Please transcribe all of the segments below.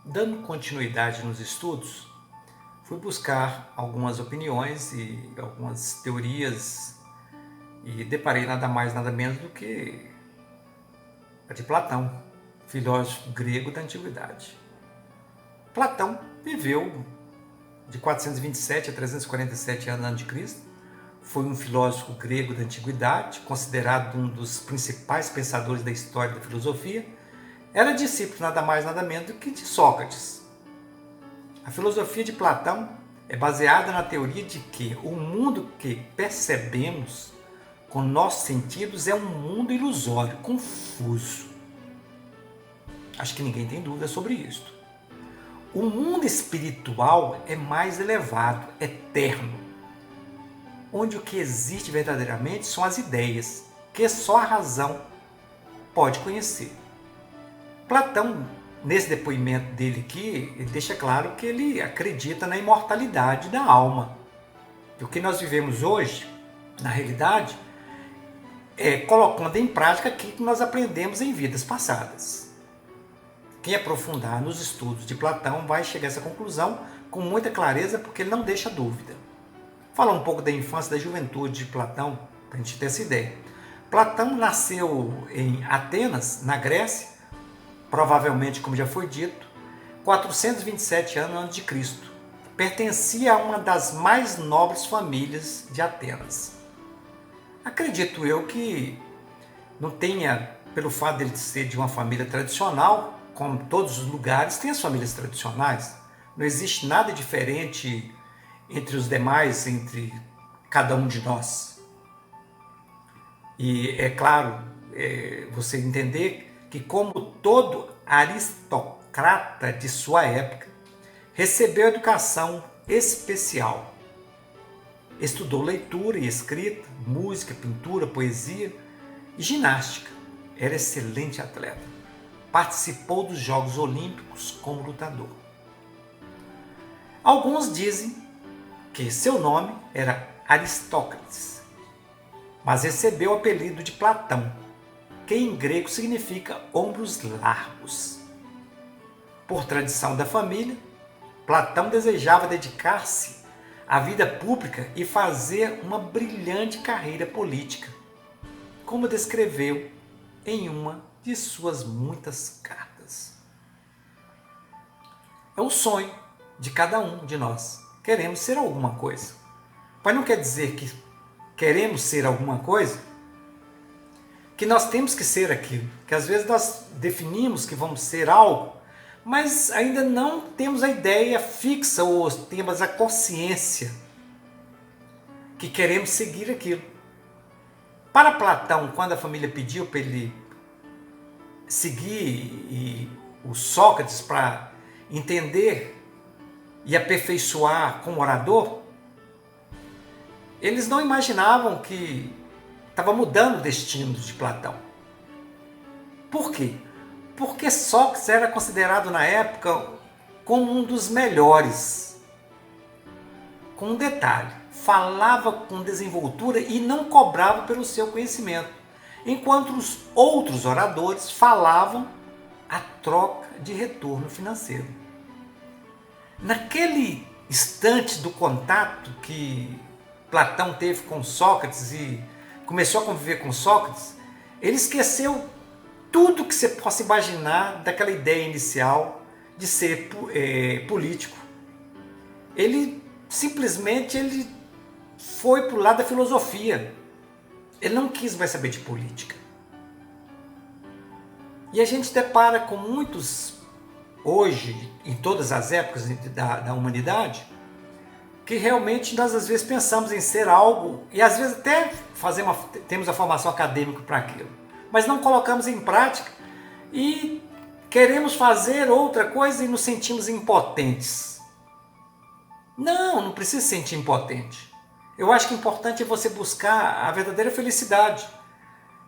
Dando continuidade nos estudos, fui buscar algumas opiniões e algumas teorias e deparei nada mais nada menos do que a de Platão, filósofo grego da antiguidade. Platão viveu de 427 a 347 anos a.C., foi um filósofo grego da antiguidade, considerado um dos principais pensadores da história da filosofia. Era discípulo nada mais nada menos do que de Sócrates. A filosofia de Platão é baseada na teoria de que o mundo que percebemos com nossos sentidos é um mundo ilusório, confuso. Acho que ninguém tem dúvida sobre isso. O mundo espiritual é mais elevado, eterno, onde o que existe verdadeiramente são as ideias, que só a razão pode conhecer. Platão, nesse depoimento dele aqui, ele deixa claro que ele acredita na imortalidade da alma. E o que nós vivemos hoje, na realidade, é colocando em prática aquilo que nós aprendemos em vidas passadas. Quem aprofundar nos estudos de Platão vai chegar a essa conclusão com muita clareza, porque ele não deixa dúvida. Falar um pouco da infância e da juventude de Platão, para a gente ter essa ideia. Platão nasceu em Atenas, na Grécia, provavelmente, como já foi dito, 427 anos antes de Cristo. Pertencia a uma das mais nobres famílias de Atenas. Acredito eu que não tenha, pelo fato dele ser de uma família tradicional, como todos os lugares, tem as famílias tradicionais. Não existe nada diferente entre os demais, entre cada um de nós. E é claro, você entender que, como todo aristocrata de sua época, recebeu educação especial. Estudou leitura e escrita, música, pintura, poesia e ginástica. Era excelente atleta. Participou dos Jogos Olímpicos como lutador. Alguns dizem que seu nome era Aristócrates, mas recebeu o apelido de Platão, que em grego significa ombros largos. Por tradição da família, Platão desejava dedicar-se à vida pública e fazer uma brilhante carreira política, como descreveu em uma de suas muitas cartas. É o sonho de cada um de nós. Queremos ser alguma coisa. Mas não quer dizer que queremos ser alguma coisa que nós temos que ser aquilo. Que às vezes nós definimos que vamos ser algo, mas ainda não temos a ideia fixa ou temos a consciência que queremos seguir aquilo. Para Platão, quando a família pediu para ele seguir o Sócrates para entender e aperfeiçoar como orador, eles não imaginavam que estava mudando o destino de Platão. Por quê? Porque Sócrates era considerado na época como um dos melhores. Com um detalhe, falava com desenvoltura e não cobrava pelo seu conhecimento, enquanto os outros oradores falavam a troca de retorno financeiro. Naquele instante do contato que Platão teve com Sócrates e começou a conviver com Sócrates, ele esqueceu tudo que você possa imaginar daquela ideia inicial de ser político. Ele simplesmente foi para o lado da filosofia. Ele não quis mais saber de política. E a gente depara com muitos, hoje, em todas as épocas da humanidade, que realmente nós às vezes pensamos em ser algo, e às vezes até temos a formação acadêmica para aquilo, mas não colocamos em prática e queremos fazer outra coisa e nos sentimos impotentes. Não precisa se sentir impotente. Eu acho que o importante é você buscar a verdadeira felicidade.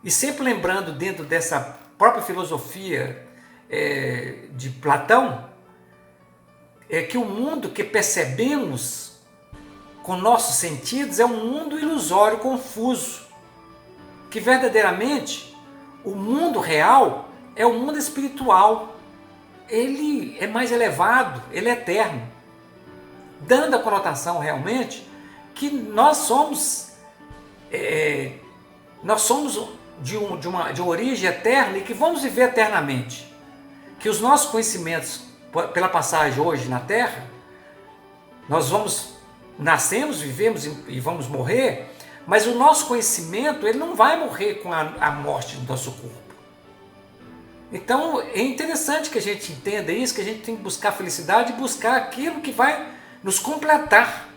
E sempre lembrando, dentro dessa própria filosofia de Platão, é que o mundo que percebemos com nossos sentidos é um mundo ilusório, confuso. Que verdadeiramente o mundo real é o mundo espiritual, ele é mais elevado, ele é eterno, dando a conotação realmente que nós somos de uma origem eterna e que vamos viver eternamente. Que os nossos conhecimentos, pela passagem hoje na Terra, nascemos, vivemos e vamos morrer, mas o nosso conhecimento ele não vai morrer com a morte do nosso corpo. Então é interessante que a gente entenda isso, que a gente tem que buscar felicidade e buscar aquilo que vai nos completar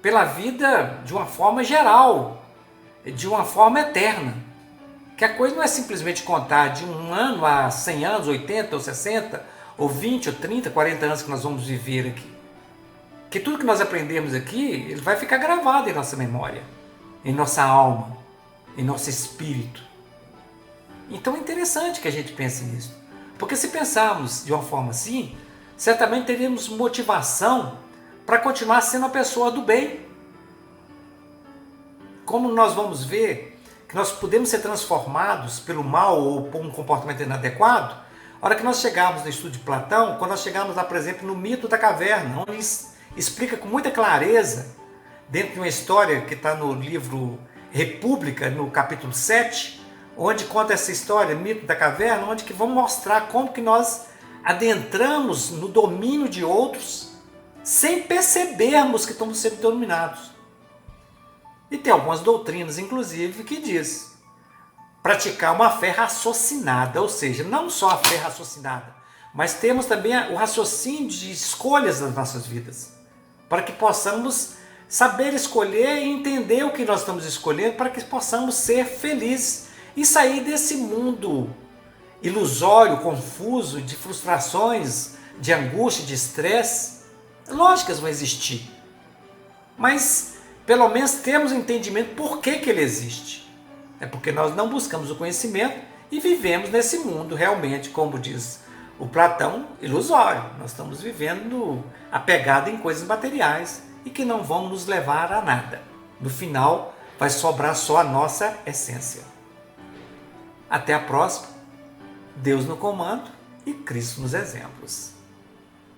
pela vida de uma forma geral, de uma forma eterna. Que a coisa não é simplesmente contar de um ano a 100 anos, 80 ou 60, ou 20 ou 30, 40 anos que nós vamos viver aqui. Que tudo que nós aprendemos aqui, ele vai ficar gravado em nossa memória, em nossa alma, em nosso espírito. Então é interessante que a gente pense nisso. Porque se pensarmos de uma forma assim, certamente teríamos motivação para continuar sendo uma pessoa do bem. Como nós vamos ver que nós podemos ser transformados pelo mal ou por um comportamento inadequado, a hora que nós chegarmos no estudo de Platão, quando nós chegarmos lá, por exemplo, no mito da caverna, onde explica com muita clareza, dentro de uma história que está no livro República, no capítulo 7, onde conta essa história, mito da caverna, onde que vamos mostrar como que nós adentramos no domínio de outros sem percebermos que estamos sendo dominados. E tem algumas doutrinas, inclusive, que diz praticar uma fé raciocinada, ou seja, não só a fé raciocinada, mas temos também o raciocínio de escolhas das nossas vidas, para que possamos saber escolher e entender o que nós estamos escolhendo, para que possamos ser felizes e sair desse mundo ilusório, confuso, de frustrações, de angústia, de estresse. Lógico que elas vão existir, mas pelo menos temos um entendimento por que ele existe. É porque nós não buscamos o conhecimento e vivemos nesse mundo realmente, como diz o Platão, ilusório. Nós estamos vivendo apegado em coisas materiais e que não vão nos levar a nada. No final, vai sobrar só a nossa essência. Até a próxima. Deus no comando e Cristo nos exemplos.